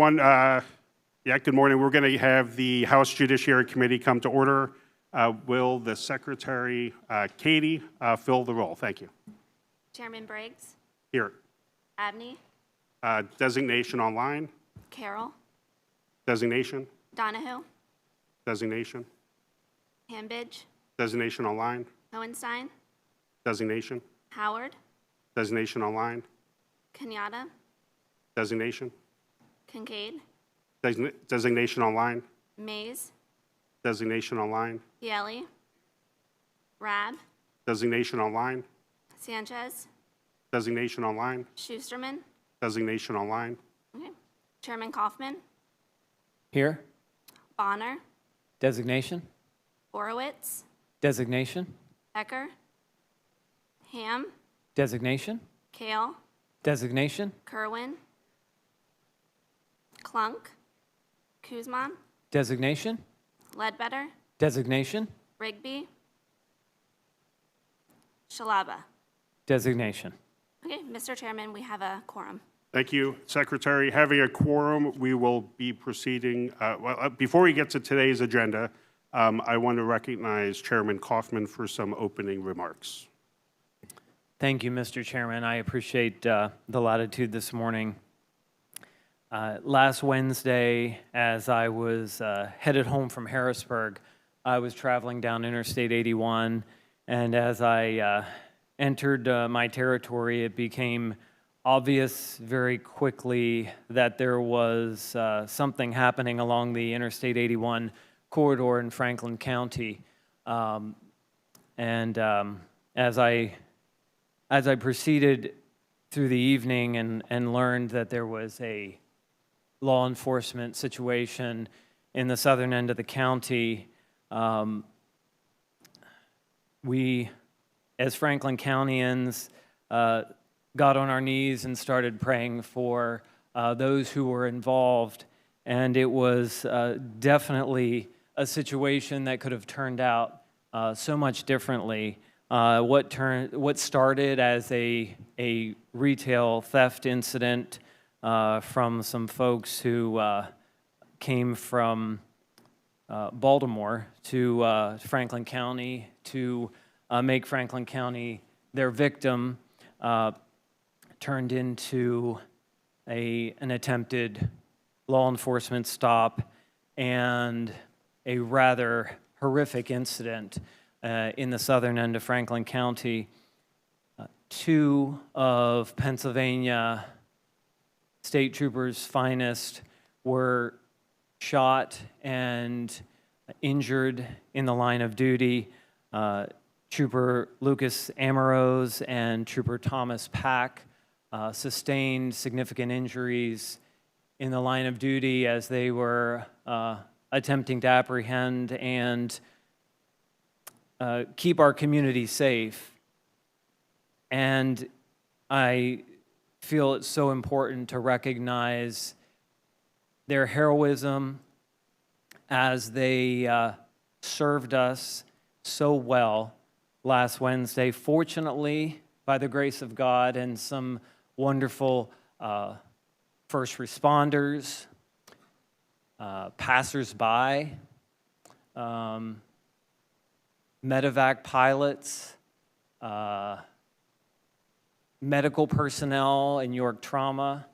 everyone. Good morning. We're going to have the House Judiciary Committee come to order. Will the Secretary, Katie, fill the roll? Thank you. Chairman Briggs. Here. Abney. Designation online. Carroll. Designation. Donahue. Designation. Hambidge. Designation online. Hohenstein. Designation. Howard. Designation online. Kenyatta. Designation. Kincaid. Designation online. Mays. Designation online. Yelly. Rad. Designation online. Sanchez. Designation online. Schusterman. Designation online. Okay. Chairman Kaufman. Here. Bonner. Designation. Borowitz. Designation. Ecker. Ham. Designation. Kale. Designation. Kerwin. Clunk. Kuzman. Designation. Ledbetter. Designation. Rigby. Shalaba. Designation. Okay, Mr. Chairman, we have a quorum. Thank you, Secretary. Having a quorum, we will be proceeding. Before we get to today's agenda, I want to recognize Chairman Kaufman for some opening remarks. Thank you, Mr. Chairman. I appreciate the latitude this morning. Last Wednesday, as I was headed home from Harrisburg, I was traveling down Interstate 81, and as I entered my territory, it became obvious very quickly that there was something happening along the Interstate 81 corridor in Franklin County. As I proceeded through the evening and learned that there was a law enforcement situation in the southern end of the county, we, as Franklin Countyans, got on our knees and started praying for those who were involved. And it was definitely a situation that could have turned out so much differently. What started as a retail theft incident from some folks who came from Baltimore to Franklin County to make Franklin County their victim, turned into an attempted law enforcement stop and a rather horrific incident in the southern end of Franklin County. Two of Pennsylvania State Troopers' finest were shot and injured in the line of duty. Trooper Lucas Amorose and Trooper Thomas Pack sustained significant injuries in the line of duty as they were attempting to apprehend and keep our community safe. And I feel it's so important to recognize their heroism as they served us so well last Wednesday. Fortunately, by the grace of God and some wonderful first responders, passers-by, medevac pilots, medical personnel in York Trauma,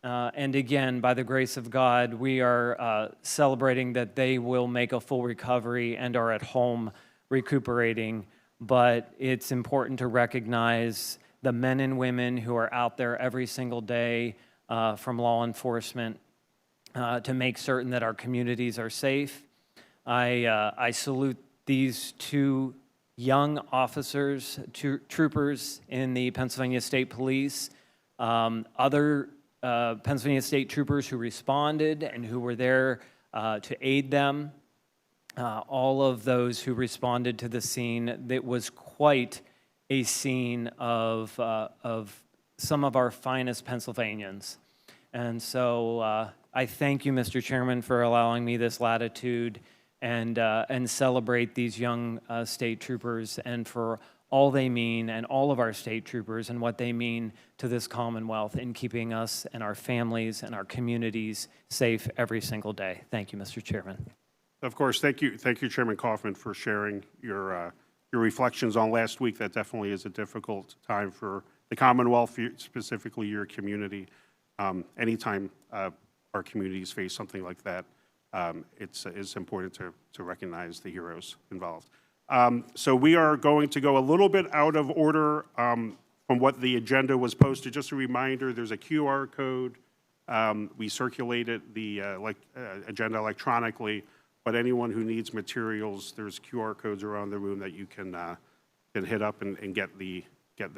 and again, by the grace of God, we are celebrating that they will make a full recovery and are at home recuperating. But it's important to recognize the men and women who are out there every single day from law enforcement to make certain that our communities are safe. I salute these two young officers, troopers in the Pennsylvania State Police, other Pennsylvania State troopers who responded and who were there to aid them, all of those who responded to the scene. It was quite a scene of some of our finest Pennsylvanians. And so I thank you, Mr. Chairman, for allowing me this latitude and celebrate these young state troopers and for all they mean, and all of our state troopers and what they mean to this Commonwealth in keeping us and our families and our communities safe every single day. Thank you, Mr. Chairman. Of course, thank you, Chairman Kaufman, for sharing your reflections on last week. That definitely is a difficult time for the Commonwealth, specifically your community. Anytime our communities face something like that, it's important to recognize the heroes involved. So we are going to go a little bit out of order from what the agenda was posted. Just a reminder, there's a QR code. We circulated the agenda electronically, but anyone who needs materials, there's QR codes around the room that you can hit up and get the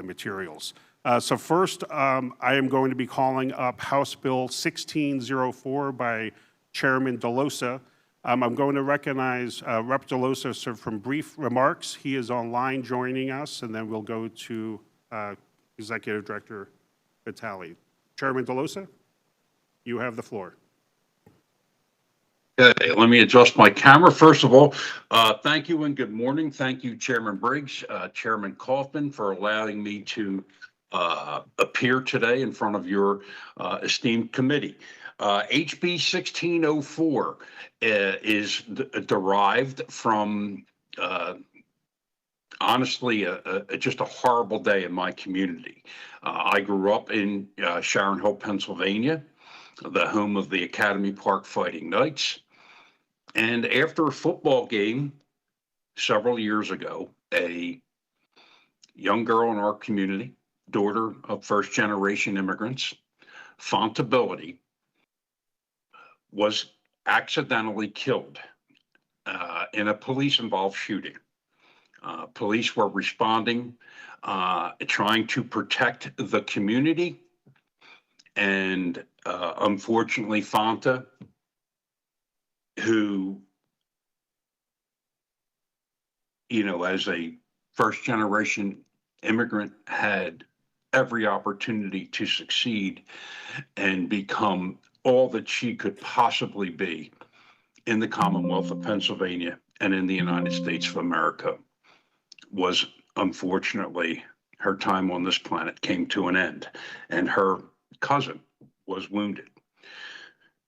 materials. So first, I am going to be calling up House Bill 1604 by Chairman DeLosa. I'm going to recognize Rep. DeLosa from brief remarks. He is online joining us, and then we'll go to Executive Director Vitale. Chairman DeLosa, you have the floor. Okay, let me adjust my camera. First of all, thank you and good morning. Thank you, Chairman Briggs, Chairman Kaufman, for allowing me to appear today in front of your esteemed committee. HB 1604 is derived from, honestly, just a horrible day in my community. I grew up in Sharon Hill, Pennsylvania, the home of the Academy Park Fighting Knights. And after a football game several years ago, a young girl in our community, daughter of first-generation immigrants, Fontability, was accidentally killed in a police-involved shooting. Police were responding, trying to protect the community, and unfortunately, Fonta, who, as a first-generation immigrant, had every opportunity to succeed and become all that she could possibly be in the Commonwealth of Pennsylvania and in the United States of America, was unfortunately, her time on this planet came to an end, and her cousin was wounded.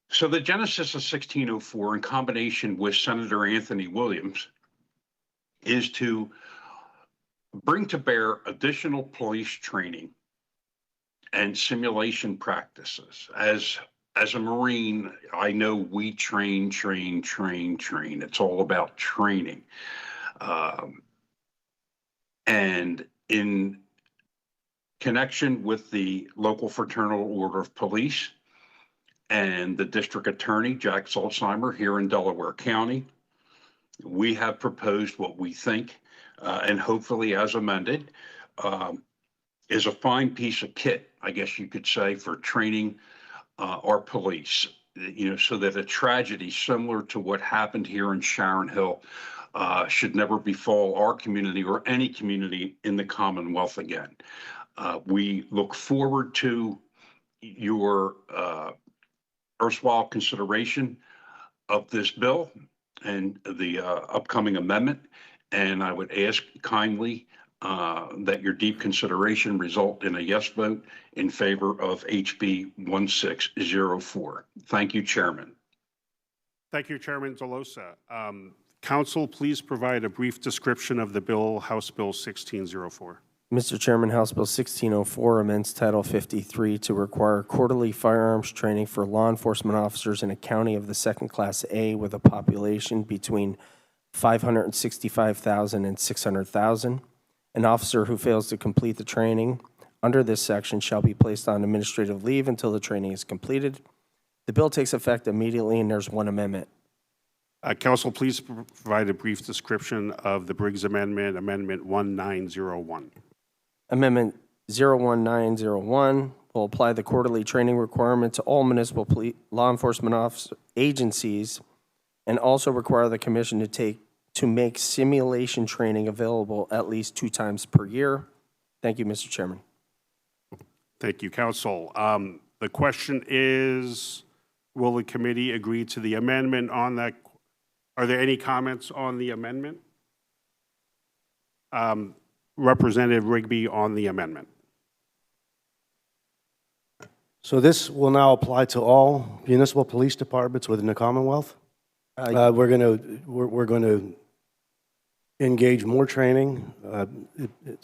So the genesis of 1604, in combination with Senator Anthony Williams, is to bring to bear additional police training and simulation practices. As a Marine, I know we train. It's all about training. And in connection with the local fraternal order of police and the district attorney, Jack Saltzheimer, here in Delaware County, we have proposed what we think, and hopefully as amended, is a fine piece of kit, I guess you could say, for training our police, so that a tragedy similar to what happened here in Sharon Hill should never befall our community or any community in the Commonwealth again. We look forward to your erstwhile consideration of this bill and the upcoming amendment, and I would ask kindly that your deep consideration result in a yes vote in favor of HB 1604. Thank you, Chairman. Thank you, Chairman DeLosa. Council, please provide a brief description of the bill, House Bill 1604. Mr. Chairman, House Bill 1604 amends Title 53 to require quarterly firearms training for law enforcement officers in a county of the second class A with a population between 565,000 and 600,000. An officer who fails to complete the training under this section shall be placed on administrative leave until the training is completed. The bill takes effect immediately, and there's one amendment. Council, please provide a brief description of the Briggs Amendment, Amendment 1901. Amendment 01901 will apply the quarterly training requirement to all municipal law enforcement agencies, and also require the commission to make simulation training available at least 2 times per year. Thank you, Mr. Chairman. Thank you, Council. The question is, will the committee agree to the amendment on that? Are there any comments on the amendment? Representative Rigby on the amendment. So this will now apply to all municipal police departments within the Commonwealth? We're going to engage more training.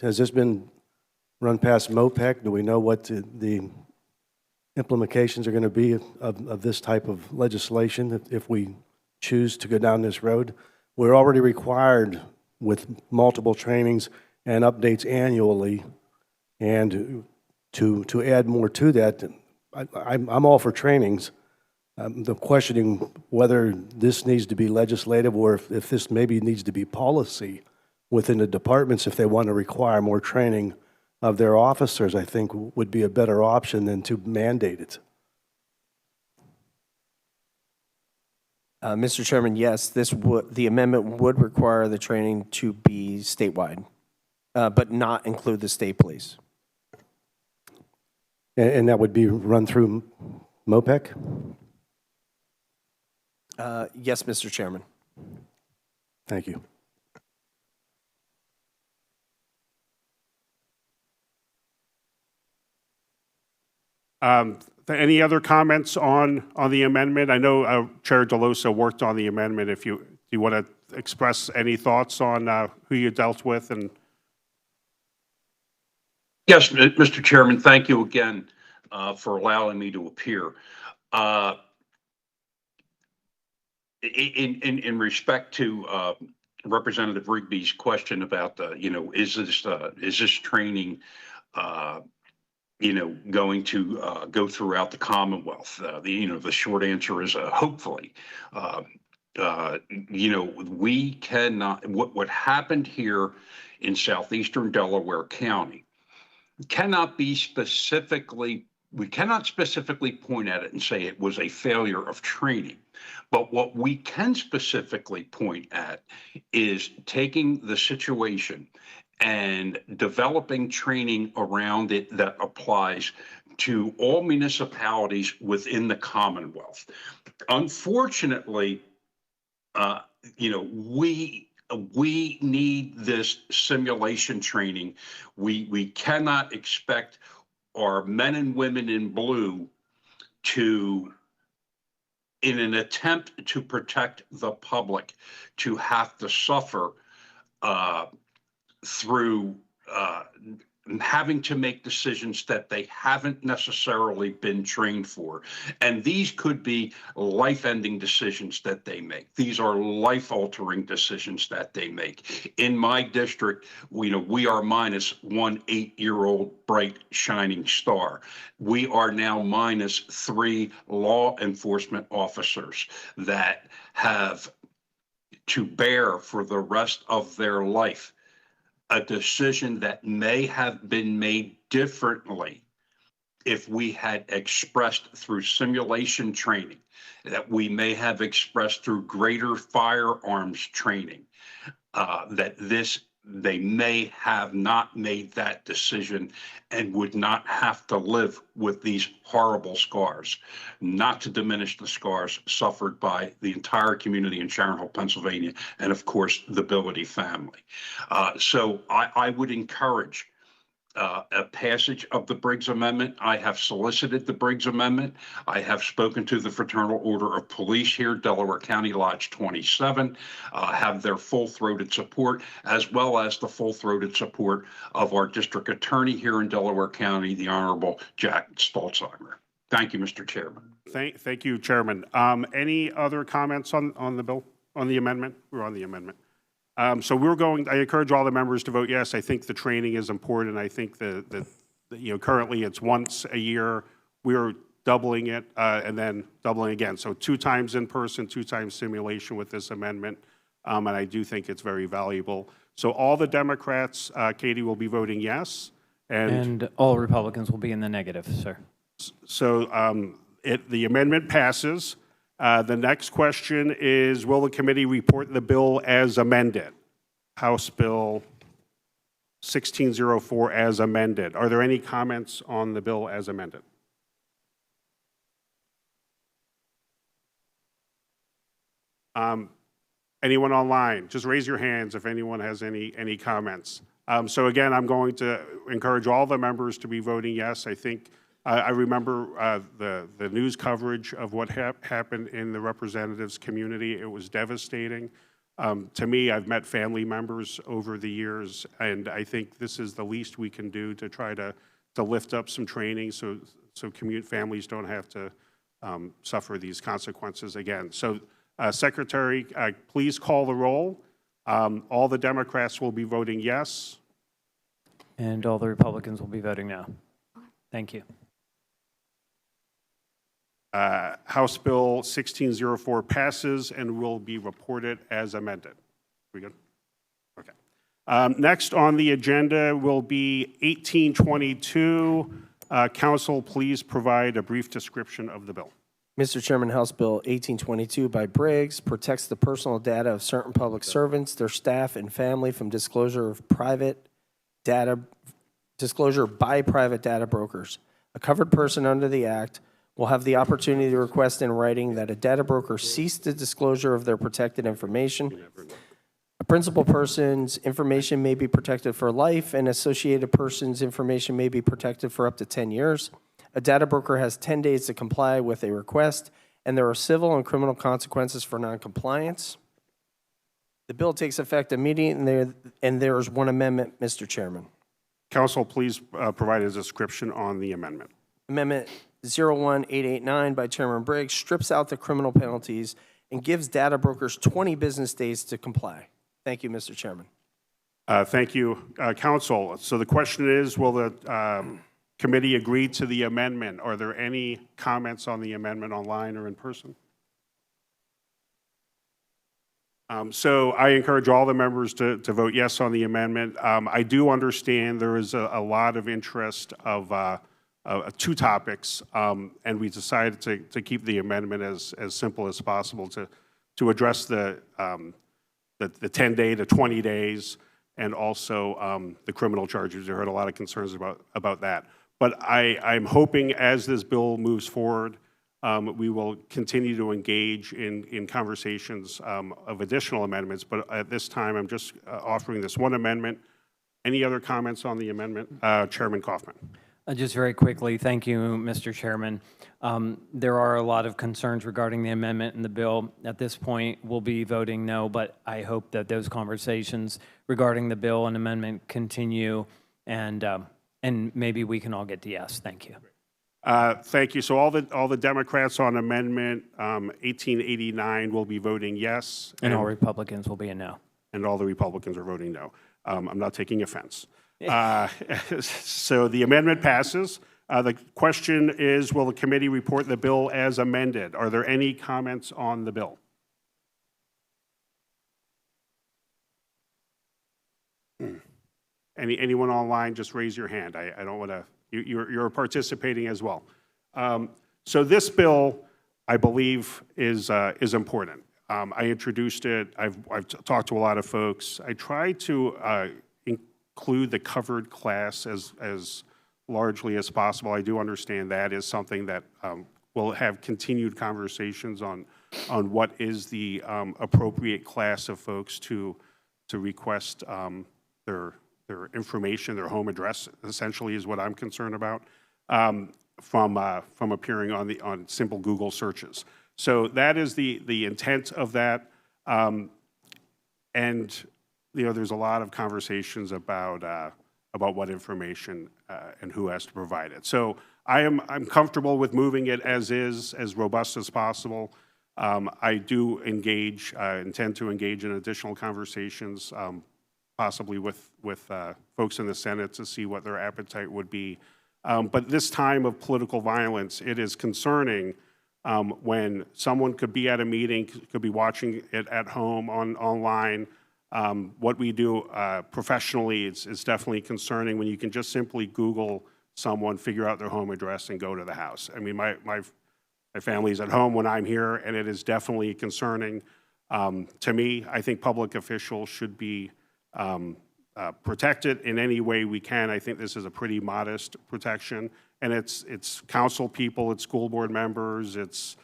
Has this been run past MOPEC? Do we know what the implications are going to be of this type of legislation if we choose to go down this road? We're already required with multiple trainings and updates annually, and to add more to that, I'm all for trainings. The questioning whether this needs to be legislative or if this maybe needs to be policy within the departments if they want to require more training of their officers, I think would be a better option than to mandate it. Mr. Chairman, yes, the amendment would require the training to be statewide, but not include the state police. And that would be run through MOPEC? Yes, Mr. Chairman. Thank you. Any other comments on the amendment? I know Chair Delosa worked on the amendment. If do you want to express any thoughts on who you dealt with? And Yes, Mr. Chairman, thank you again for allowing me to appear. In respect to Representative Rigby's question about is this training going to go throughout the Commonwealth? The short answer is hopefully. We cannot. What happened here in southeastern Delaware County cannot be specifically. We cannot specifically point at it and say it was a failure of training. But what we can specifically point at is taking the situation and developing training around it that applies to all municipalities within the Commonwealth. Unfortunately, we need this simulation training. We cannot expect our men and women in blue to, in an attempt to protect the public, to have to suffer through having to make decisions that they haven't necessarily been trained for. And these could be life-ending decisions that they make. These are life-altering decisions that they make. In my district, we are minus one 8-year-old bright shining star. We are now minus 3 law enforcement officers that have to bear for the rest of their life a decision that may have been made differently if we had expressed through simulation training, that we may have expressed through greater firearms training, they may have not made that decision and would not have to live with these horrible scars, not to diminish the scars suffered by the entire community in Sharon Hill, Pennsylvania, and of course, the Billity family. So I would encourage a passage of the Briggs Amendment. I have solicited the Briggs Amendment. I have spoken to the Fraternal Order of Police here, Delaware County Lodge 27, have their full-throated support, as well as the full-throated support of our district attorney here in Delaware County, the Honorable Jack Stolzheimer. Thank you, Mr. Chairman. thank you, Chairman. Any other comments on the bill, on the amendment? We're on the amendment. So I encourage all the members to vote yes. I think the training is important. I think that currently it's once a year. We're doubling it and then doubling again. So 2 times in person, 2 times simulation with this amendment. And I do think it's very valuable. So all the Democrats, Katie, will be voting yes. And all Republicans will be in the negative, sir. So the amendment passes. The next question is, will the committee report the bill as amended? House Bill 1604 as amended. Are there any comments on the bill as amended? Anyone online? Just raise your hands if anyone has any comments. So again, I'm going to encourage all the members to be voting yes. I think I remember the news coverage of what happened in the representatives community. It was devastating. To me, I've met family members over the years, and I think this is the least we can do to try to lift up some training so families don't have to suffer these consequences again. So, Secretary, please call the roll. All the Democrats will be voting yes. And all the Republicans will be voting no. Thank you. House Bill 1604 passes and will be reported as amended. We good? Okay. Next on the agenda will be 1822. Council, please provide a brief description of the bill. Mr. Chairman, House Bill 1822 by Briggs protects the personal data of certain public servants, their staff, and family from disclosure by private data brokers. A covered person under the Act will have the opportunity to request in writing that a data broker cease the disclosure of their protected information. A principal person's information may be protected for life, and associated person's information may be protected for up to 10 years. A data broker has 10 days to comply with a request, and there are civil and criminal consequences for noncompliance. The bill takes effect immediately, and there is one amendment, Mr. Chairman. Council, please provide a description on the amendment. Amendment 01889 by Chairman Briggs strips out the criminal penalties and gives data brokers 20 business days to comply. Thank you, Mr. Chairman. Thank you, Council. So the question is, will the committee agree to the amendment? Are there any comments on the amendment online or in person? So I encourage all the members to vote yes on the amendment. I do understand there is a lot of interest of two topics, and we decided to keep the amendment as simple as possible to address the 10-day to 20 days and also the criminal charges. I heard a lot of concerns about that. But I'm hoping as this bill moves forward, we will continue to engage in conversations of additional amendments. But at this time, I'm just offering this one amendment. Any other comments on the amendment? Chairman Kaufman. Just very quickly, thank you, Mr. Chairman. There are a lot of concerns regarding the amendment in the bill. At this point, we'll be voting no, but I hope that those conversations regarding the bill and amendment continue, and maybe we can all get to yes. Thank you. Thank you. So all the Democrats on amendment 1889 will be voting yes. And all Republicans will be a no. And all the Republicans are voting no. I'm not taking offense. So the amendment passes. The question is, will the committee report the bill as amended? Are there any comments on the bill? Anyone online, just raise your hand. I don't want to, you're participating as well. So this bill, I believe, is important. I introduced it. I've talked to a lot of folks. I tried to include the covered class as largely as possible. I do understand that is something that we'll have continued conversations on what is the appropriate class of folks to request their information, their home address, essentially is what I'm concerned about, from appearing on simple Google searches. So that is the intent of that, and there's a lot of conversations about what information and who has to provide it. So I'm comfortable with moving it as is, as robust as possible. I do intend to engage in additional conversations, possibly with folks in the Senate to see what their appetite would be. But this time of political violence, it is concerning when someone could be at a meeting, could be watching it at home, online. What we do professionally is definitely concerning when you can just simply Google someone, figure out their home address, and go to the house. I mean, my family's at home when I'm here, and it is definitely concerning. To me, I think public officials should be protected in any way we can. I think this is a pretty modest protection, and it's council people, it's school board members, it's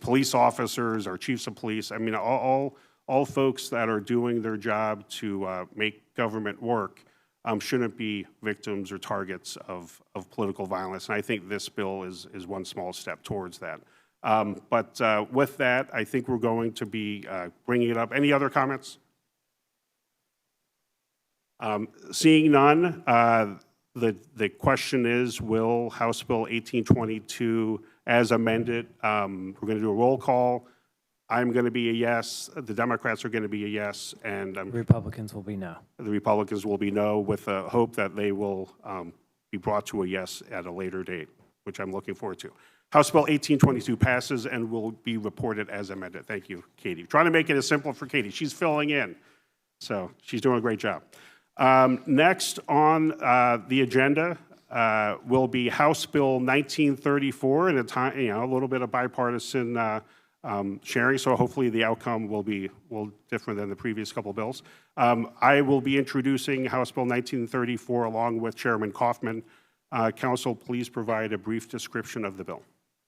police officers, our chiefs of police. I mean, all folks that are doing their job to make government work shouldn't be victims or targets of political violence. And I think this bill is one small step towards that. But with that, I think we're going to be bringing it up. Any other comments? Seeing none, the question is, will House Bill 1822 as amended, we're going to do a roll call. I'm going to be a yes, the Democrats are going to be a yes, and Republicans will be no. the Republicans will be no, with a hope that they will be brought to a yes at a later date, which I'm looking forward to. House Bill 1822 passes and will be reported as amended. Thank you, Katie. Trying to make it as simple for Katie. She's filling in, so she's doing a great job. Next on the agenda will be House Bill 1934, and a little bit of bipartisan sharing. So hopefully the outcome will be different than the previous couple bills. I will be introducing House Bill 1934 along with Chairman Kaufman. Council, please provide a brief description of the bill.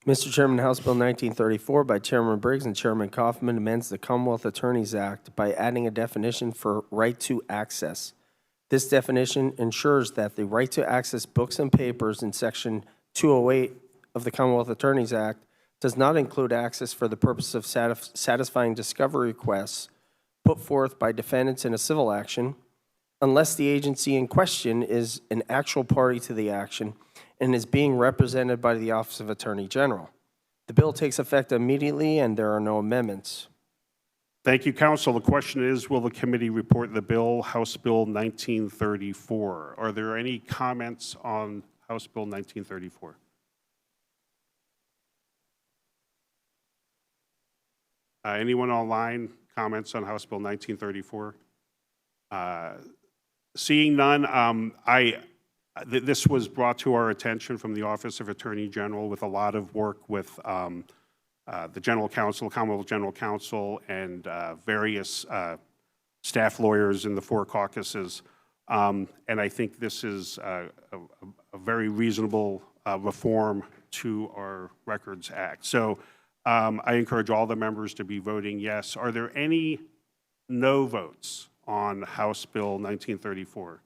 Mr. Chairman, House Bill 1934 by Chairman Briggs and Chairman Kaufman amends the Commonwealth Attorneys Act by adding a definition for right to access. This definition ensures that the right to access books and papers in Section 208 of the Commonwealth Attorneys Act does not include access for the purpose of satisfying discovery requests put forth by defendants in a civil action, unless the agency in question is an actual party to the action and is being represented by the Office of Attorney General. The bill takes effect immediately, and there are no amendments. Thank you, Council. The question is, will the committee report the bill, House Bill 1934? Are there any comments on House Bill 1934? Anyone online comments on House Bill 1934? Seeing none, this was brought to our attention from the Office of Attorney General with a lot of work with the General Counsel, Commonwealth General Counsel, and various staff lawyers in the four caucuses. And I think this is a very reasonable reform to our Records Act. So I encourage all the members to be voting yes. Are there any no votes on House Bill 1934?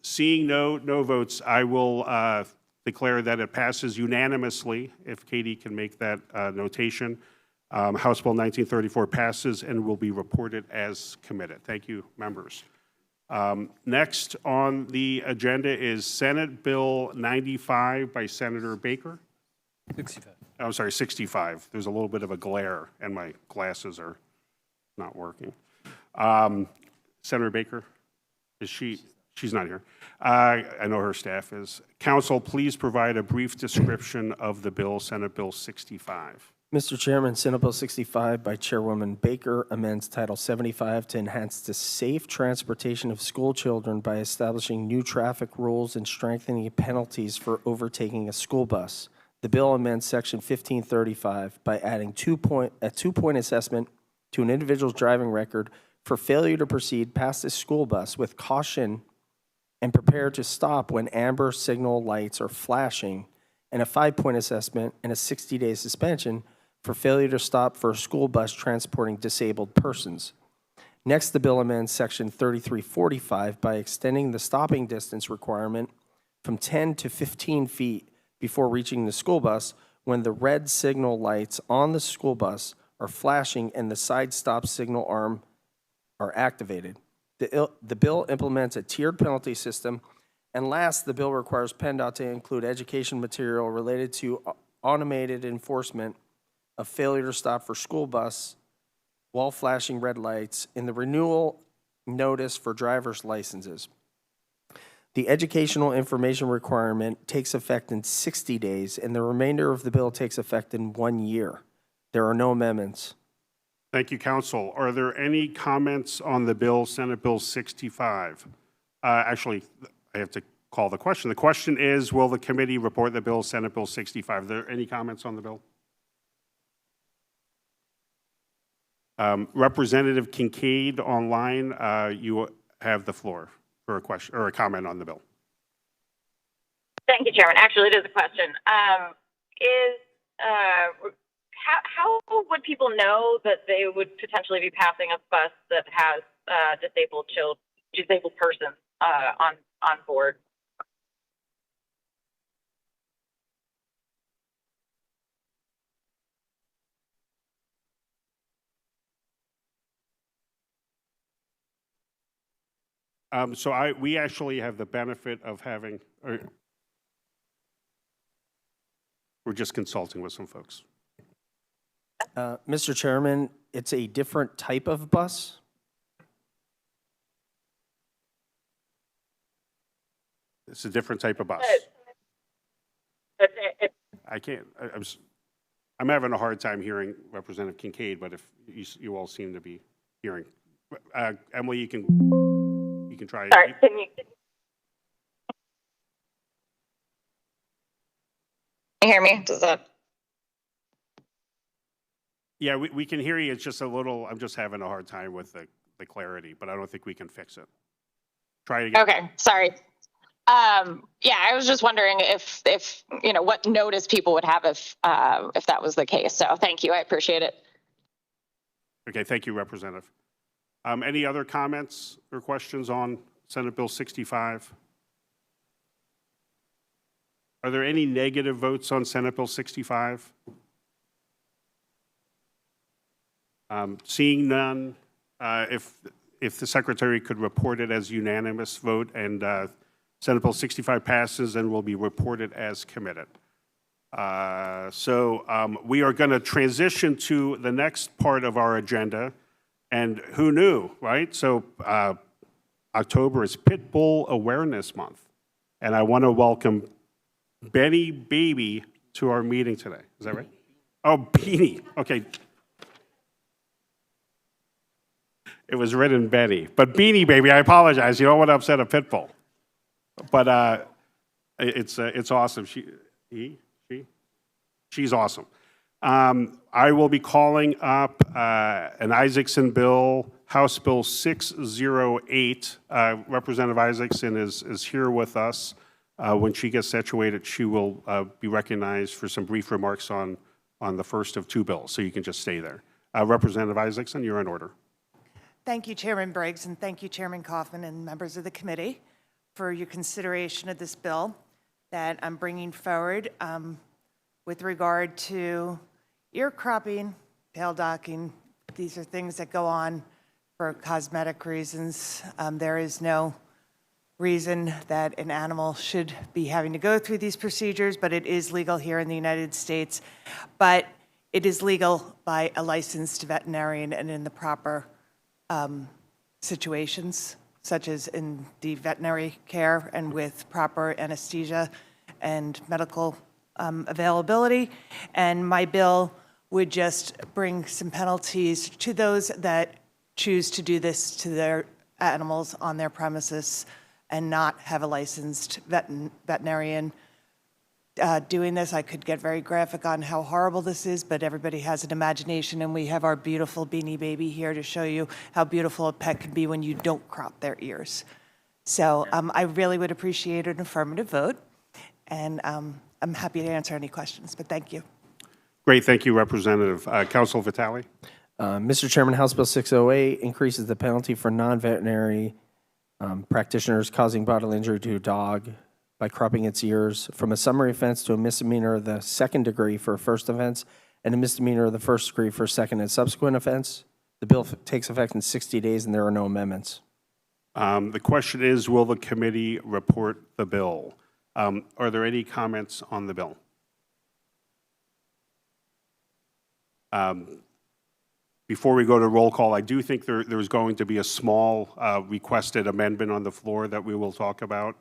Seeing no votes, I will declare that it passes unanimously, if Katie can make that notation. House Bill 1934 passes and will be reported as committed. Thank you, members. Next on the agenda is Senate Bill 95 by Senator Baker. 65. I'm sorry, 65. There's a little bit of a glare, and my glasses are not working. Senator Baker, is she? She's not here. I know her staff is. Council, please provide a brief description of the bill, Senate Bill 65. Mr. Chairman, Senate Bill 65 by Chairwoman Baker amends Title 75 to enhance the safe transportation of school children by establishing new traffic rules and strengthening penalties for overtaking a school bus. The bill amends Section 1535 by adding a two-point assessment to an individual's driving record for failure to proceed past a school bus with caution and prepare to stop when amber signal lights are flashing, and a 5-point assessment and a 60-day suspension for failure to stop for a school bus transporting disabled persons. Next, the bill amends Section 3345 by extending the stopping distance requirement from 10 to 15 feet before reaching the school bus when the red signal lights on the school bus are flashing and the side stop signal arm are activated. The bill implements a tiered penalty system. And last, the bill requires PennDOT to include education material related to automated enforcement of failure to stop for school bus while flashing red lights in the renewal notice for driver's licenses. The educational information requirement takes effect in 60 days, and the remainder of the bill takes effect in 1 year. There are no amendments. Thank you, Council. Are there any comments on the bill, Senate Bill 65? Actually, I have to call the question. The question is, will the committee report the bill, Senate Bill 65? Are there any comments on the bill? Representative Kincaid online, you have the floor for a question or a comment on the bill. Thank you, Chairman. Actually, it is a question. how would people know that they would potentially be passing a bus that has disabled persons on board? We actually have the benefit of having, we're just consulting with some folks. Mr. Chairman, it's a different type of bus. It's a different type of bus. I can't, I'm having a hard time hearing Representative Kincaid, but if you all seem to be hearing. Emily, you can try. Sorry, can you hear me? Does that? Yeah, we can hear you. It's just a little, I'm just having a hard time with the clarity, but I don't think we can fix it. Try it again. Okay, sorry. Yeah, I was just wondering if what notice people would have if that was the case. So thank you, I appreciate it. Okay, thank you, Representative. Any other comments or questions on Senate Bill 65? Are there any negative votes on Senate Bill 65? Seeing none, if the Secretary could report it as unanimous vote, and Senate Bill 65 passes and will be reported as committed. So we are going to transition to the next part of our agenda. And who knew, right? So October is Pit Bull Awareness Month. And I want to welcome Benny Baby to our meeting today. Is that right? Oh, Beanie. Okay. It was written Benny. But Beanie Baby, I apologize. You don't want to upset a pit bull. But it's awesome. She's awesome. I will be calling up an Isaacson bill, House Bill 608. Representative Isaacson is here with us. When she gets situated, she will be recognized for some brief remarks on the first of two bills, so you can just stay there. Representative Isaacson, you're in order. Thank you, Chairman Briggs, and thank you, Chairman Kaufman and members of the committee for your consideration of this bill that I'm bringing forward with regard to ear cropping, tail docking. These are things that go on for cosmetic reasons. There is no reason that an animal should be having to go through these procedures, but it is legal here in the United States. But it is legal by a licensed veterinarian and in the proper situations, such as in the veterinary care and with proper anesthesia and medical availability. And my bill would just bring some penalties to those that choose to do this to their animals on their premises and not have a licensed veterinarian doing this. I could get very graphic on how horrible this is, but everybody has an imagination, and we have our beautiful Beanie Baby here to show you how beautiful a pet can be when you don't crop their ears. So I really would appreciate an affirmative vote, and I'm happy to answer any questions, but thank you. Great, thank you, Representative. Council Vitale? Mr. Chairman, House Bill 608 increases the penalty for non-veterinary practitioners causing bodily injury to a dog by cropping its ears from a summary offense to a misdemeanor of the second degree for a first offense and a misdemeanor of the first degree for a second and subsequent offense. The bill takes effect in 60 days, and there are no amendments. The question is, will the committee report the bill? Are there any comments on the bill? Before we go to roll call, I do think there's going to be a small requested amendment on the floor that we will talk about,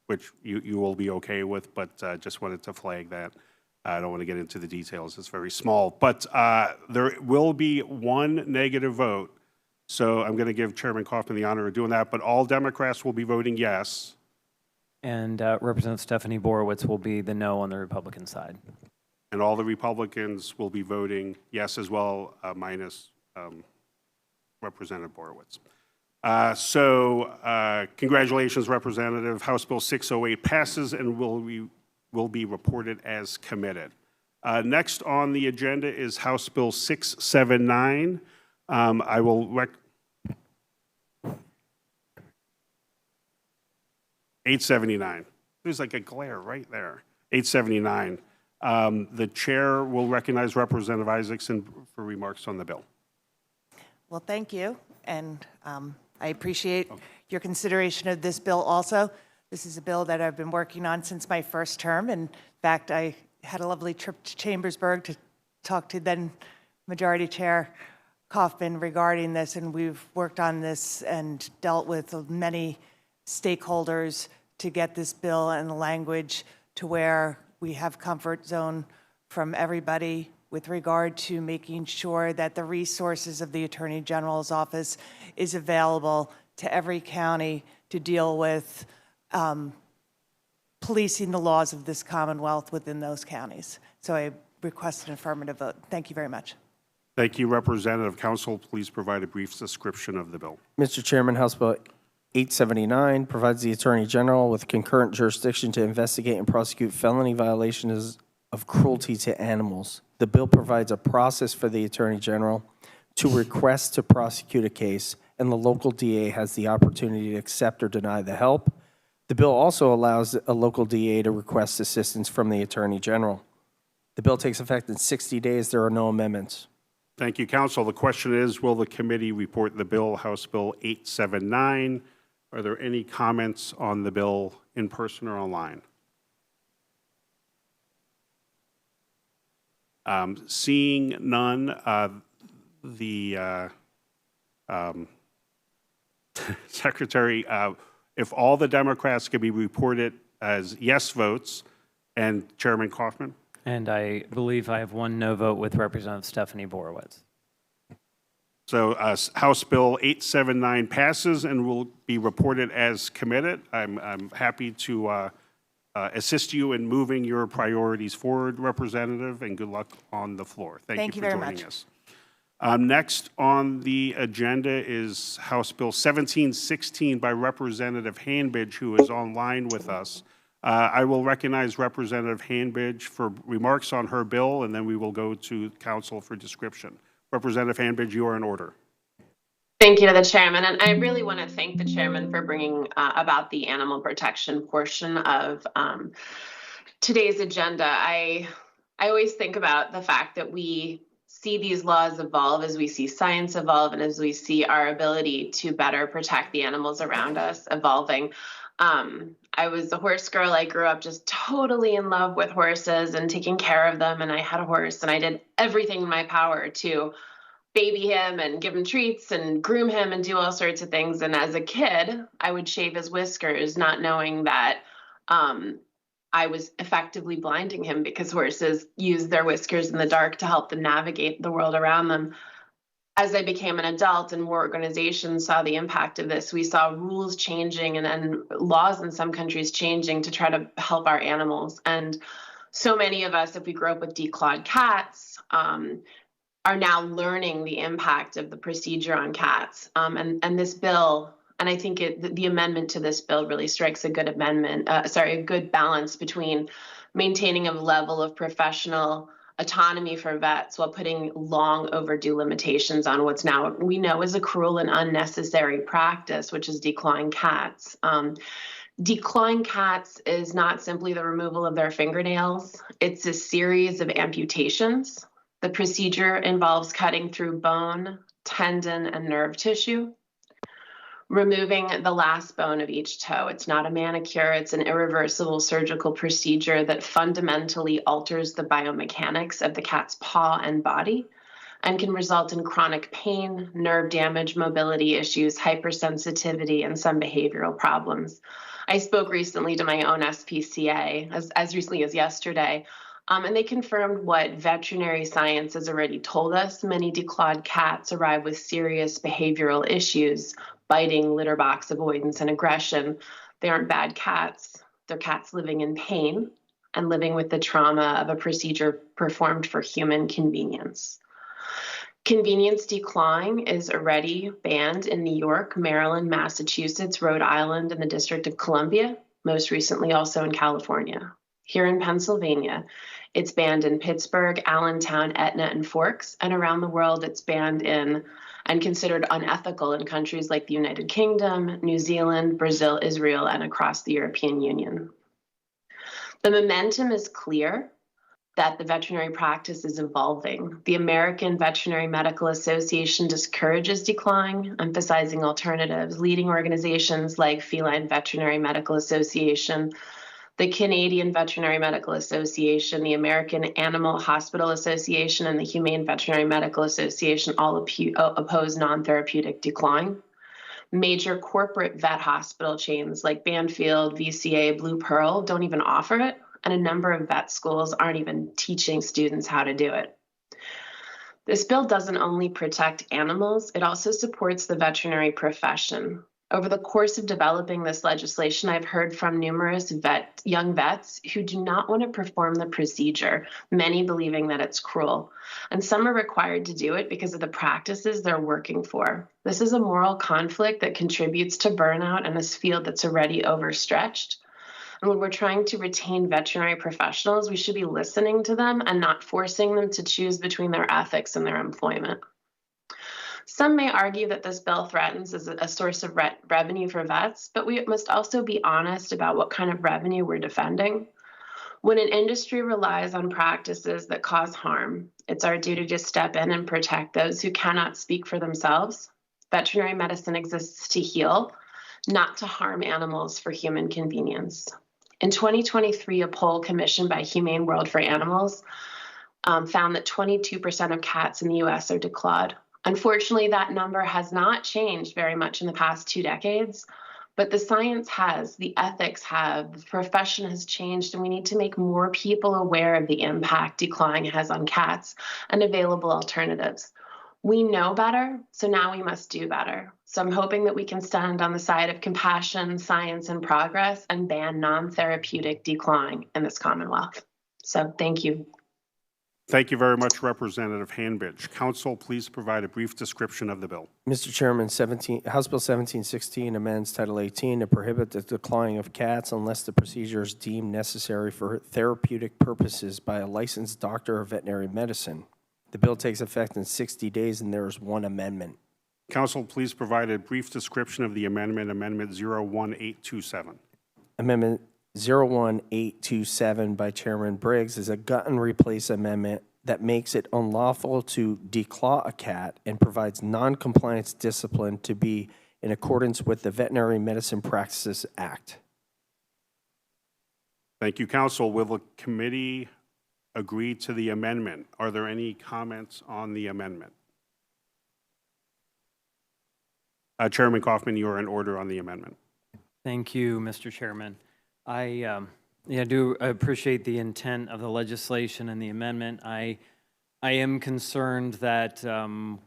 which you will be okay with, but just wanted to flag that. I don't want to get into the details. It's very small. But there will be one negative vote. So I'm going to give Chairman Kaufman the honor of doing that. But all Democrats will be voting yes. And Representative Stephanie Borowitz will be the no on the Republican side. And all the Republicans will be voting yes as well, minus Representative Borowitz. Congratulations, Representative. House Bill 608 passes and will be reported as committed. Next on the agenda is House Bill 679. I will 879. There's like a glare right there. 879. The chair will recognize Representative Isaacson for remarks on the bill. Well, thank you, and I appreciate your consideration of this bill also. This is a bill that I've been working on since my first term. In fact, I had a lovely trip to Chambersburg to talk to then Majority Chair Kaufman regarding this, and we've worked on this and dealt with many stakeholders to get this bill and the language to where we have comfort zone from everybody with regard to making sure that the resources of the Attorney General's office is available to every county to deal with policing the laws of this Commonwealth within those counties. So I request an affirmative vote. Thank you very much. Thank you, Representative. Council, please provide a brief description of the bill. Mr. Chairman, House Bill 879 provides the Attorney General with concurrent jurisdiction to investigate and prosecute felony violations of cruelty to animals. The bill provides a process for the Attorney General to request to prosecute a case, and the local DA has the opportunity to accept or deny the help. The bill also allows a local DA to request assistance from the Attorney General. The bill takes effect in 60 days. There are no amendments. Thank you, Council. The question is, will the committee report the bill, House Bill 879? Are there any comments on the bill in person or online? Seeing none, the Secretary, if all the Democrats can be reported as yes votes, and Chairman Kaufman? And I believe I have one no vote with Representative Stephanie Borowitz. So House Bill 879 passes and will be reported as committed. I'm happy to assist you in moving your priorities forward, Representative, and good luck on the floor. Thank you for joining us. Next on the agenda is House Bill 1716 by Representative Hanbidge, who is online with us. I will recognize Representative Hanbidge for remarks on her bill, and then we will go to Council for description. Representative Hanbidge, you are in order. Thank you to the chairman, and I really want to thank the chairman for bringing about the animal protection portion of today's agenda. I always think about the fact that we see these laws evolve as we see science evolve and as we see our ability to better protect the animals around us evolving. I was a horse girl. I grew up just totally in love with horses and taking care of them. And I had a horse and I did everything in my power to baby him and give him treats and groom him and do all sorts of things. And as a kid, I would shave his whiskers, not knowing that I was effectively blinding him because horses use their whiskers in the dark to help them navigate the world around them. As I became an adult and more organizations saw the impact of this, we saw rules changing and laws in some countries changing to try to help our animals. And so many of us, if we grew up with declawed cats, are now learning the impact of the procedure on cats. And this bill, and I think the amendment to this bill really strikes a good a good balance between maintaining a level of professional autonomy for vets while putting long overdue limitations on what's now we know is a cruel and unnecessary practice, which is declawing cats. Declawing cats is not simply the removal of their fingernails. It's a series of amputations. The procedure involves cutting through bone, tendon, and nerve tissue, removing the last bone of each toe. It's not a manicure. It's an irreversible surgical procedure that fundamentally alters the biomechanics of the cat's paw and body and can result in chronic pain, nerve damage, mobility issues, hypersensitivity, and some behavioral problems. I spoke recently to my own SPCA, as recently as yesterday, and they confirmed what veterinary science has already told us. Many declawed cats arrive with serious behavioral issues, biting, litter box avoidance, and aggression. They aren't bad cats. They're cats living in pain and living with the trauma of a procedure performed for human convenience. Convenience declawing is already banned in New York, Maryland, Massachusetts, Rhode Island, and the District of Columbia, most recently also in California. Here in Pennsylvania, it's banned in Pittsburgh, Allentown, Etna, and Forks. And around the world, it's banned in and considered unethical in countries like the United Kingdom, New Zealand, Brazil, Israel, and across the European Union. The momentum is clear that the veterinary practice is evolving. The American Veterinary Medical Association discourages decline, emphasizing alternatives. Leading organizations like Feline Veterinary Medical Association, the Canadian Veterinary Medical Association, the American Animal Hospital Association, and the Humane Veterinary Medical Association all oppose non-therapeutic decline. Major corporate vet hospital chains like Banfield, VCA, Blue Pearl don't even offer it, and a number of vet schools aren't even teaching students how to do it. This bill doesn't only protect animals, it also supports the veterinary profession. Over the course of developing this legislation, I've heard from numerous young vets who do not want to perform the procedure, many believing that it's cruel. And some are required to do it because of the practices they're working for. This is a moral conflict that contributes to burnout in this field that's already overstretched. And when we're trying to retain veterinary professionals, we should be listening to them and not forcing them to choose between their ethics and their employment. Some may argue that this bill threatens as a source of revenue for vets, but we must also be honest about what kind of revenue we're defending. When an industry relies on practices that cause harm, it's our duty to step in and protect those who cannot speak for themselves. Veterinary medicine exists to heal, not to harm animals for human convenience. In 2023, a poll commissioned by Humane World for Animals found that 22% of cats in the US are declawed. Unfortunately, that number has not changed very much in the past 2 decades, but the science has, the ethics have, the profession has changed, and we need to make more people aware of the impact declawing has on cats and available alternatives. We know better, so now we must do better. So I'm hoping that we can stand on the side of compassion, science, and progress and ban non-therapeutic declawing in this Commonwealth. So thank you. Thank you very much, Representative Hanbidge. Council, please provide a brief description of the bill. Mr. Chairman, House Bill 1716 amends Title 18 to prohibit the declawing of cats unless the procedure is deemed necessary for therapeutic purposes by a licensed doctor of veterinary medicine. The bill takes effect in 60 days, and there is one amendment. Council, please provide a brief description of the amendment, Amendment 01827. Amendment 01827 by Chairman Briggs is a gut and replace amendment that makes it unlawful to declaw a cat and provides non-compliance discipline to be in accordance with the Veterinary Medicine Practices Act. Thank you, Council. Will the committee agree to the amendment? Are there any comments on the amendment? Chairman Kaufman, you are in order on the amendment. Thank you, Mr. Chairman. I do appreciate the intent of the legislation and the amendment. I am concerned that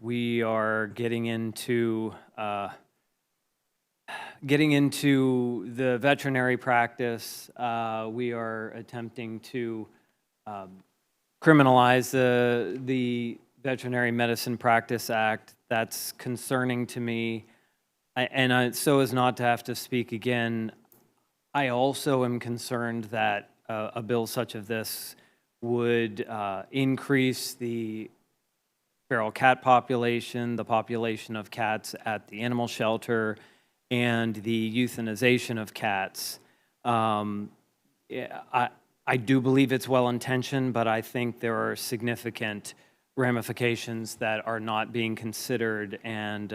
we are getting into the veterinary practice. We are attempting to criminalize the Veterinary Medicine Practice Act. That's concerning to me. So as not to have to speak again, I also am concerned that a bill such as this would increase the feral cat population, the population of cats at the animal shelter, and the euthanization of cats. I do believe it's well-intentioned, but I think there are significant ramifications that are not being considered, and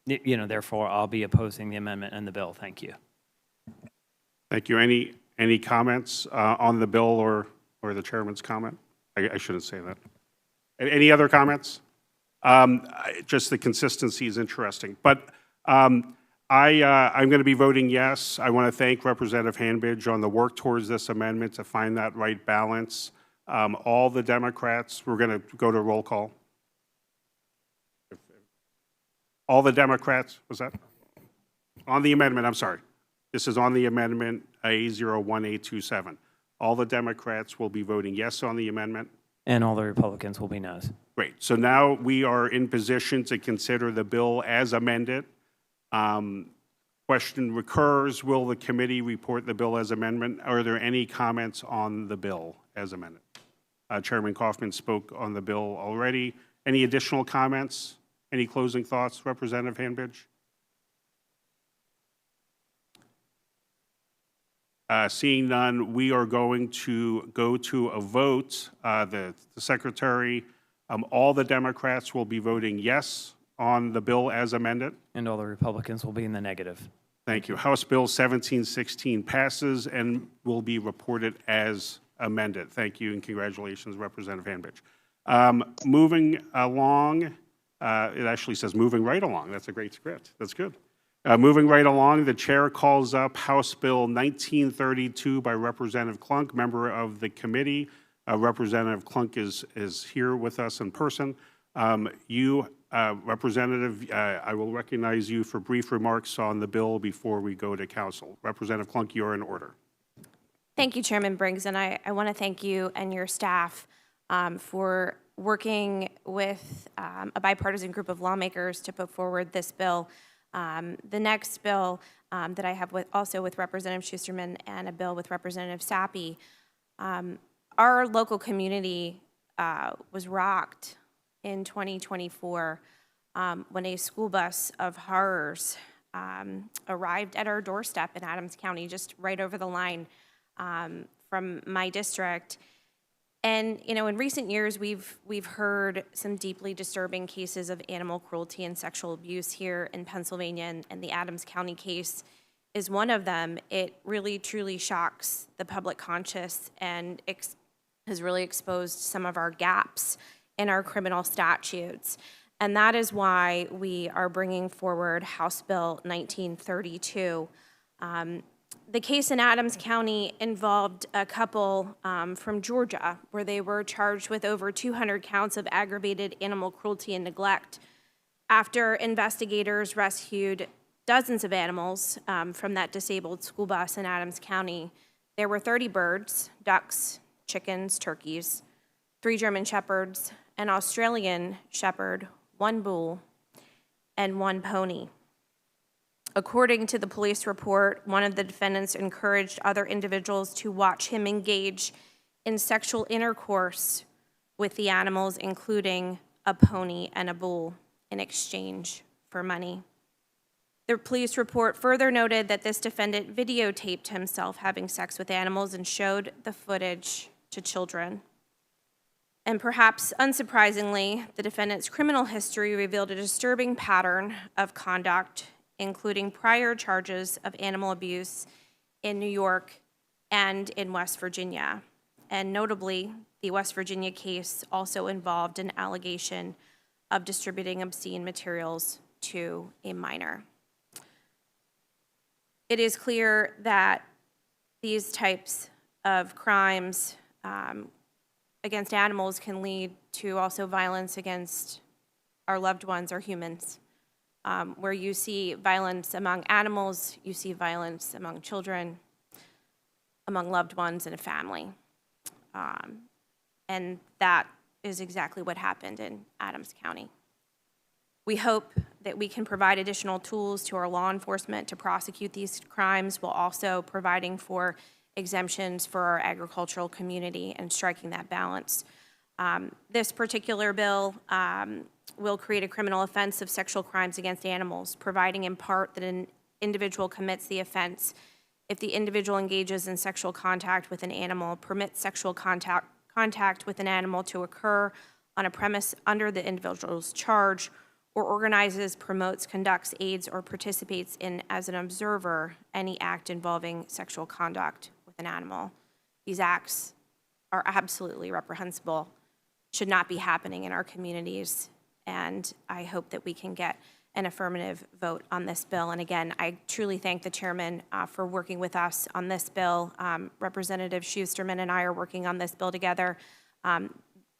therefore I'll be opposing the amendment and the bill. Thank you. Thank you. Any comments on the bill or the chairman's comment? I shouldn't say that. Any other comments? Just the consistency is interesting. But I'm going to be voting yes. I want to thank Representative Hanbidge on the work towards this amendment to find that right balance. All the Democrats, we're going to go to roll call. All the Democrats, was that? On the amendment, I'm sorry. This is on the amendment A01827. All the Democrats will be voting yes on the amendment. And all the Republicans will be no's. Great. So now we are in position to consider the bill as amended. Question recurs, will the committee report the bill as amendment? Are there any comments on the bill as amended? Chairman Kaufman spoke on the bill already. Any additional comments? Any closing thoughts, Representative Hanbridge? Seeing none, we are going to go to a vote. The Secretary, all the Democrats will be voting yes on the bill as amended. And all the Republicans will be in the negative. Thank you. House Bill 1716 passes and will be reported as amended. Thank you and congratulations, Representative Hanbridge. Moving along, it actually says moving right along. That's a great script. That's good. Moving right along, the chair calls up House Bill 1932 by Representative Klunk, member of the committee. Representative Klunk is here with us in person. Representative, I will recognize you for brief remarks on the bill before we go to council. Representative Klunk, you're in order. Thank you, Chairman Briggs, and I want to thank you and your staff for working with a bipartisan group of lawmakers to put forward this bill. The next bill that I have also with Representative Schusterman and a bill with Representative Sappy, our local community was rocked in 2024 when a school bus of horrors arrived at our doorstep in Adams County, just right over the line from my district. And, you know, in recent years, we've heard some deeply disturbing cases of animal cruelty and sexual abuse here in Pennsylvania, and the Adams County case is one of them. It really, truly shocks the public conscience and has really exposed some of our gaps in our criminal statutes. And that is why we are bringing forward House Bill 1932. The case in Adams County involved a couple from Georgia where they were charged with over 200 counts of aggravated animal cruelty and neglect after investigators rescued dozens of animals from that disabled school bus in Adams County. There were 30 birds, ducks, chickens, turkeys, 3 German shepherds, an Australian shepherd, 1 bull, and 1 pony. According to the police report, one of the defendants encouraged other individuals to watch him engage in sexual intercourse with the animals, including a pony and a bull, in exchange for money. The police report further noted that this defendant videotaped himself having sex with animals and showed the footage to children. And perhaps unsurprisingly, the defendant's criminal history revealed a disturbing pattern of conduct, including prior charges of animal abuse in New York and in West Virginia. And notably, the West Virginia case also involved an allegation of distributing obscene materials to a minor. It is clear that these types of crimes against animals can lead to also violence against our loved ones or humans. Where you see violence among animals, you see violence among children, among loved ones in a family. And that is exactly what happened in Adams County. We hope that we can provide additional tools to our law enforcement to prosecute these crimes while also providing for exemptions for our agricultural community and striking that balance. This particular bill will create a criminal offense of sexual crimes against animals, providing in part that an individual commits the offense if the individual engages in sexual contact with an animal, permits sexual contact with an animal to occur on a premise under the individual's charge, or organizes, promotes, conducts, aids, or participates in, as an observer, any act involving sexual conduct with an animal. These acts are absolutely reprehensible, should not be happening in our communities, and I hope that we can get an affirmative vote on this bill. And again, I truly thank the chairman for working with us on this bill. Representative Schusterman and I are working on this bill together,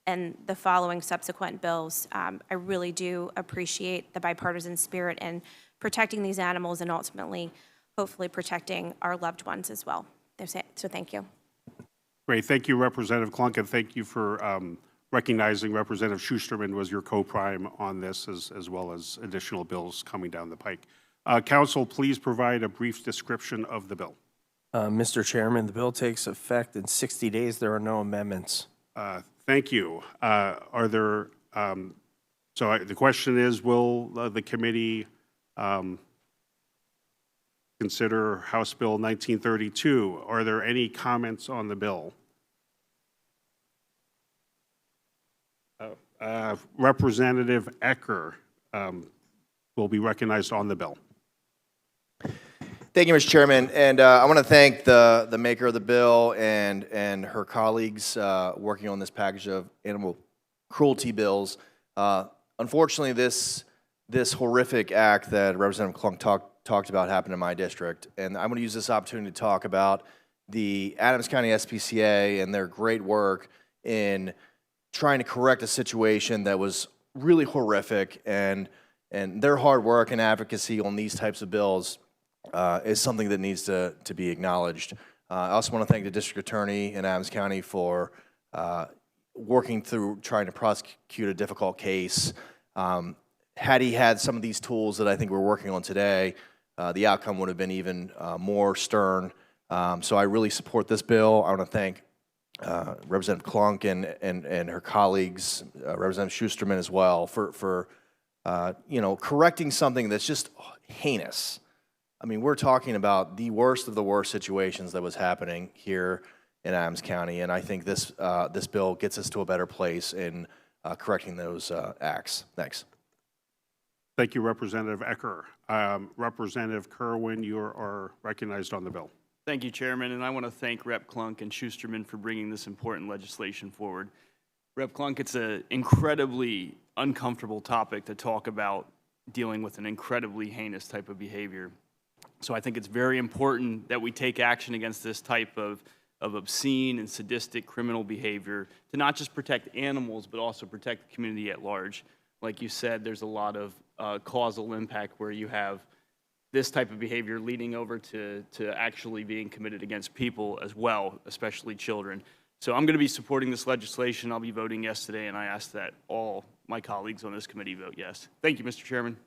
and the following subsequent bills. I really do appreciate the bipartisan spirit in protecting these animals and ultimately, hopefully, protecting our loved ones as well. So thank you. Great. Thank you, Representative Klunk, and thank you for recognizing Representative Schusterman was your co-prime on this, as well as additional bills coming down the pike. Council, please provide a brief description of the bill. Mr. Chairman, the bill takes effect in 60 days. There are no amendments. Thank you. Are there, the question is, will the committee consider House Bill 1932? Are there any comments on the bill? Representative Ecker will be recognized on the bill. Thank you, Mr. Chairman. And I want to thank the maker of the bill and her colleagues working on this package of animal cruelty bills. Unfortunately, this horrific act that Representative Klunk talked about happened in my district. And I'm going to use this opportunity to talk about the Adams County SPCA and their great work in trying to correct a situation that was really horrific, and their hard work and advocacy on these types of bills is something that needs to be acknowledged. I also want to thank the district attorney in Adams County for working through trying to prosecute a difficult case. Had he had some of these tools that I think we're working on today, the outcome would have been even more stern. So I really support this bill. I want to thank Representative Klunk and her colleagues, Representative Schusterman as well, for correcting something that's just heinous. I mean, we're talking about the worst of the worst situations that was happening here in Adams County, and I think this bill gets us to a better place in correcting those acts. Thanks. Thank you, Representative Ecker. Representative Kerwin, you are recognized on the bill. Thank you, Chairman, and I want to thank Rep. Klunk and Schusterman for bringing this important legislation forward. Rep. Klunk, it's an incredibly uncomfortable topic to talk about dealing with an incredibly heinous type of behavior. So I think it's very important that we take action against this type of obscene and sadistic criminal behavior to not just protect animals, but also protect the community at large. Like you said, there's a lot of causal impact where you have this type of behavior leading over to actually being committed against people as well, especially children. So I'm going to be supporting this legislation. I'll be voting yes today, and I ask that all my colleagues on this committee vote yes. Thank you, Mr. Chairman.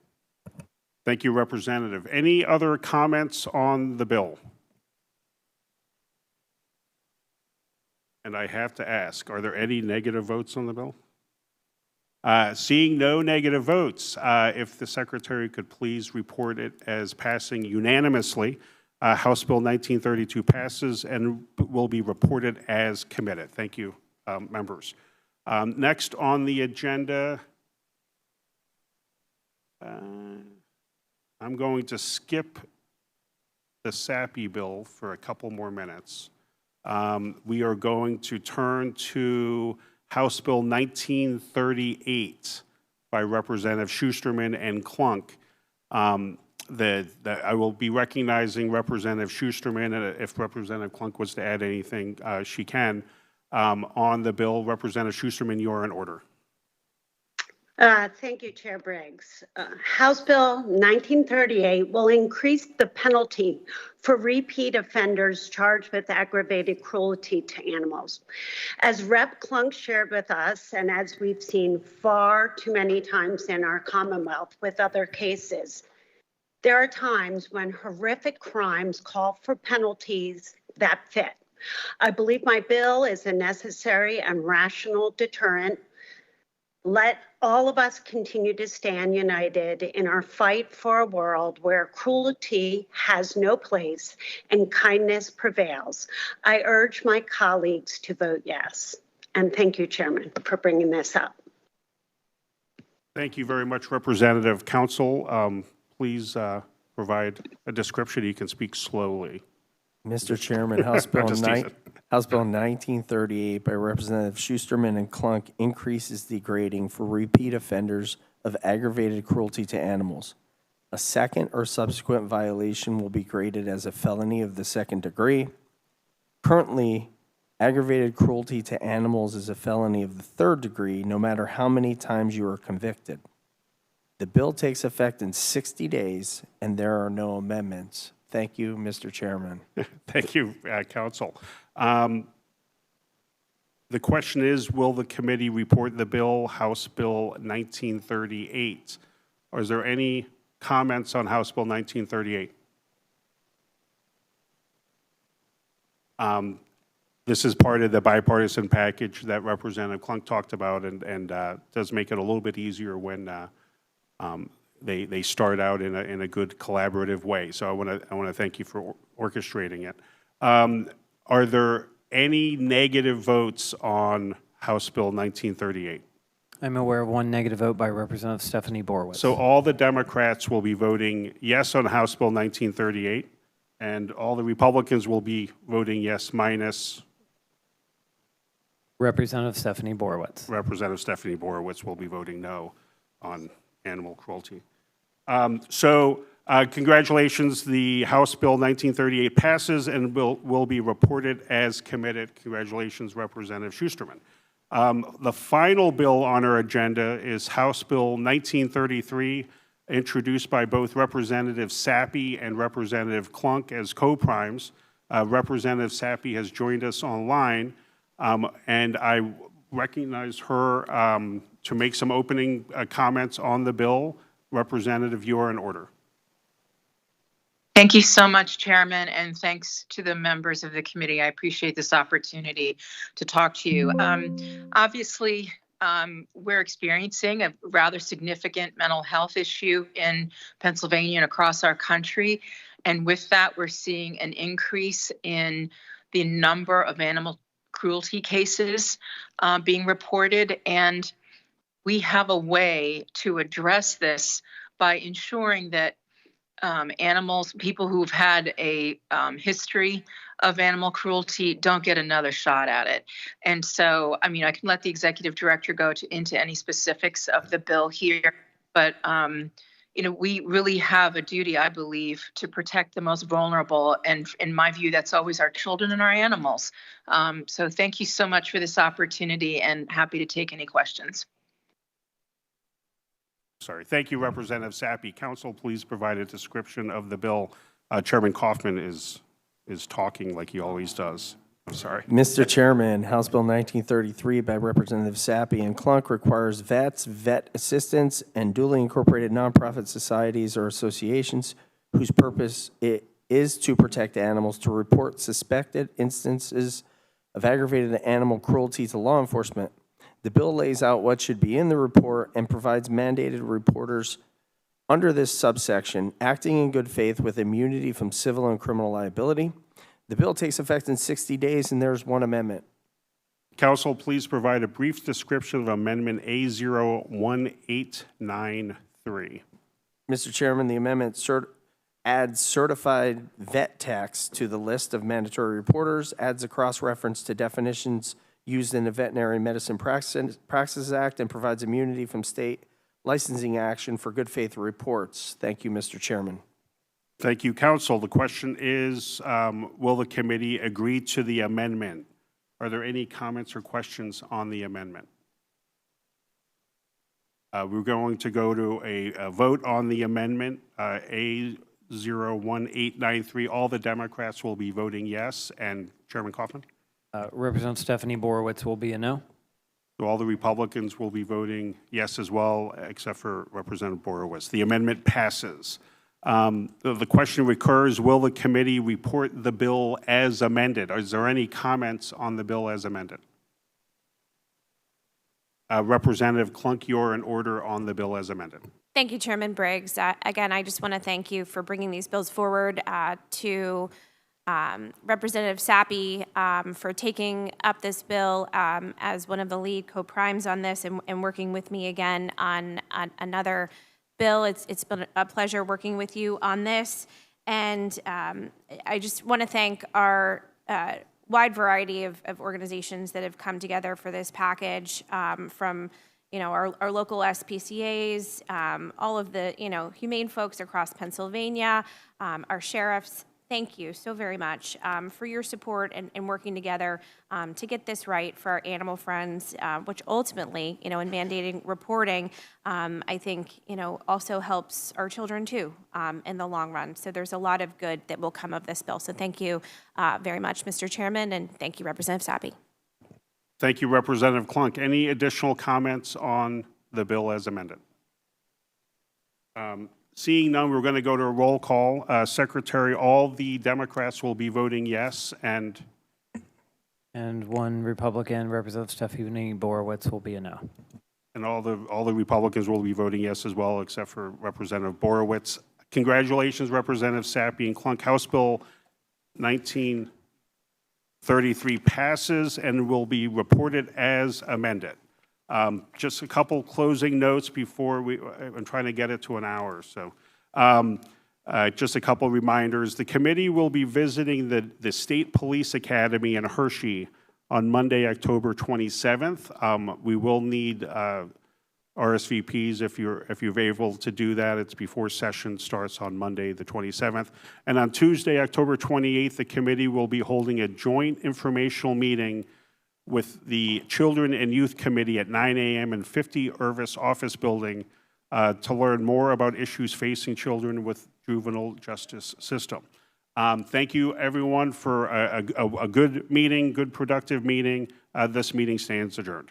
Thank you, Representative. Any other comments on the bill? And I have to ask, are there any negative votes on the bill? Seeing no negative votes, if the Secretary could please report it as passing unanimously. House Bill 1932 passes and will be reported as committed. Thank you, members. Next on the agenda, I'm going to skip the SAPI bill for a couple more minutes. We are going to turn to House Bill 1938 by Representative Schusterman and Klunk. I will be recognizing Representative Schusterman, and if Representative Klunk was to add anything, she can. On the bill, Representative Schusterman, you are in order. Thank you, Chair Briggs. House Bill 1938 will increase the penalty for repeat offenders charged with aggravated cruelty to animals. As Rep. Klunk shared with us, and as we've seen far too many times in our Commonwealth with other cases, there are times when horrific crimes call for penalties that fit. I believe my bill is a necessary and rational deterrent. Let all of us continue to stand united in our fight for a world where cruelty has no place and kindness prevails. I urge my colleagues to vote yes. And thank you, Chairman, for bringing this up. Thank you very much, Representative. Council, please provide a description. You can speak slowly. Mr. Chairman, House Bill 1938 by Representative Schusterman and Klunk increases the grading for repeat offenders of aggravated cruelty to animals. A second or subsequent violation will be graded as a felony of the second degree. Currently, aggravated cruelty to animals is a felony of the third degree, no matter how many times you are convicted. The bill takes effect in 60 days, and there are no amendments. Thank you, Mr. Chairman. Thank you, Council. The question is, will the committee report the bill, House Bill 1938? Or is there any comments on House Bill 1938? This is part of the bipartisan package that Representative Klunk talked about, and does make it a little bit easier when they start out in a good collaborative way. So I want to thank you for orchestrating it. Are there any negative votes on House Bill 1938? I'm aware of one negative vote by Representative Stephanie Borowitz. So all the Democrats will be voting yes on House Bill 1938, and all the Republicans will be voting yes minus Representative Stephanie Borowitz. Representative Stephanie Borowitz will be voting no on animal cruelty. Congratulations, the House Bill 1938 passes and will be reported as committed. Congratulations, Representative Schusterman. The final bill on our agenda is House Bill 1933, introduced by both Representative Sappi and Representative Klunk as co-primes. Representative Sappi has joined us online, and I recognize her to make some opening comments on the bill. Representative, you are in order. Thank you so much, Chairman, and thanks to the members of the committee. I appreciate this opportunity to talk to you. Obviously, we're experiencing a rather significant mental health issue in Pennsylvania and across our country. And with that, we're seeing an increase in the number of animal cruelty cases being reported. And we have a way to address this by ensuring that people who've had a history of animal cruelty don't get another shot at it. And so, I mean, I can let the executive director go into any specifics of the bill here, but we really have a duty, I believe, to protect the most vulnerable. And in my view, that's always our children and our animals. So thank you so much for this opportunity, and happy to take any questions. Sorry. Thank you, Representative Sappi. Council, please provide a description of the bill. Chairman Kaufman is talking like he always does. I'm sorry. Mr. Chairman, House Bill 1933 by Representative Sappi and Klunk requires vets, vet assistants, and duly incorporated nonprofit societies or associations whose purpose it is to protect animals to report suspected instances of aggravated animal cruelty to law enforcement. The bill lays out what should be in the report and provides mandated reporters under this subsection acting in good faith with immunity from civil and criminal liability. The bill takes effect in 60 days, and there's one amendment. Council, please provide a brief description of Amendment A01893. Mr. Chairman, the amendment adds certified vet tax to the list of mandatory reporters, adds a cross-reference to definitions used in the Veterinary Medicine Practices Act, and provides immunity from state licensing action for good faith reports. Thank you, Mr. Chairman. Thank you, Council. The question is, will the committee agree to the amendment? Are there any comments or questions on the amendment? We're going to go to a vote on the amendment, A01893. All the Democrats will be voting yes, and Chairman Kaufman? Representative Stephanie Borowitz will be a no. So all the Republicans will be voting yes as well, except for Representative Borowitz. The amendment passes. The question recurs, will the committee report the bill as amended? Is there any comments on the bill as amended? Representative Klunk, you're in order on the bill as amended. Thank you, Chairman Briggs. Again, I just want to thank you for bringing these bills forward, to Representative Sappi for taking up this bill as one of the lead co-primes on this and working with me again on another bill. It's been a pleasure working with you on this. And I just want to thank our wide variety of organizations that have come together for this package, from our local SPCAs, all of the humane folks across Pennsylvania, our sheriffs. Thank you so very much for your support and working together to get this right for our animal friends, which ultimately, in mandating reporting, I think, also helps our children too in the long run. So there's a lot of good that will come of this bill. So thank you very much, Mr. Chairman, and thank you, Representative Sappi. Thank you, Representative Klunk. Any additional comments on the bill as amended? Seeing none, we're going to go to a roll call. Secretary, all the Democrats will be voting yes, and one Republican, Representative Stephanie Borowitz, will be a no. all the Republicans will be voting yes as well, except for Representative Borowitz. Congratulations, Representative Sappi and Clunk. House Bill 1933 passes and will be reported as amended. Just a couple closing notes before I'm trying to get it to an hour. So just a couple reminders. The committee will be visiting the State Police Academy in Hershey on Monday, October 27th. We will need RSVPs if you're able to do that. It's before session starts on Monday, the 27th. And on Tuesday, October 28th, the committee will be holding a joint informational meeting with the Children and Youth Committee at 9 a.m. in 50 Irvis Office Building to learn more about issues facing children with juvenile justice system. Thank you, everyone, for a good meeting, good productive meeting. This meeting stands adjourned.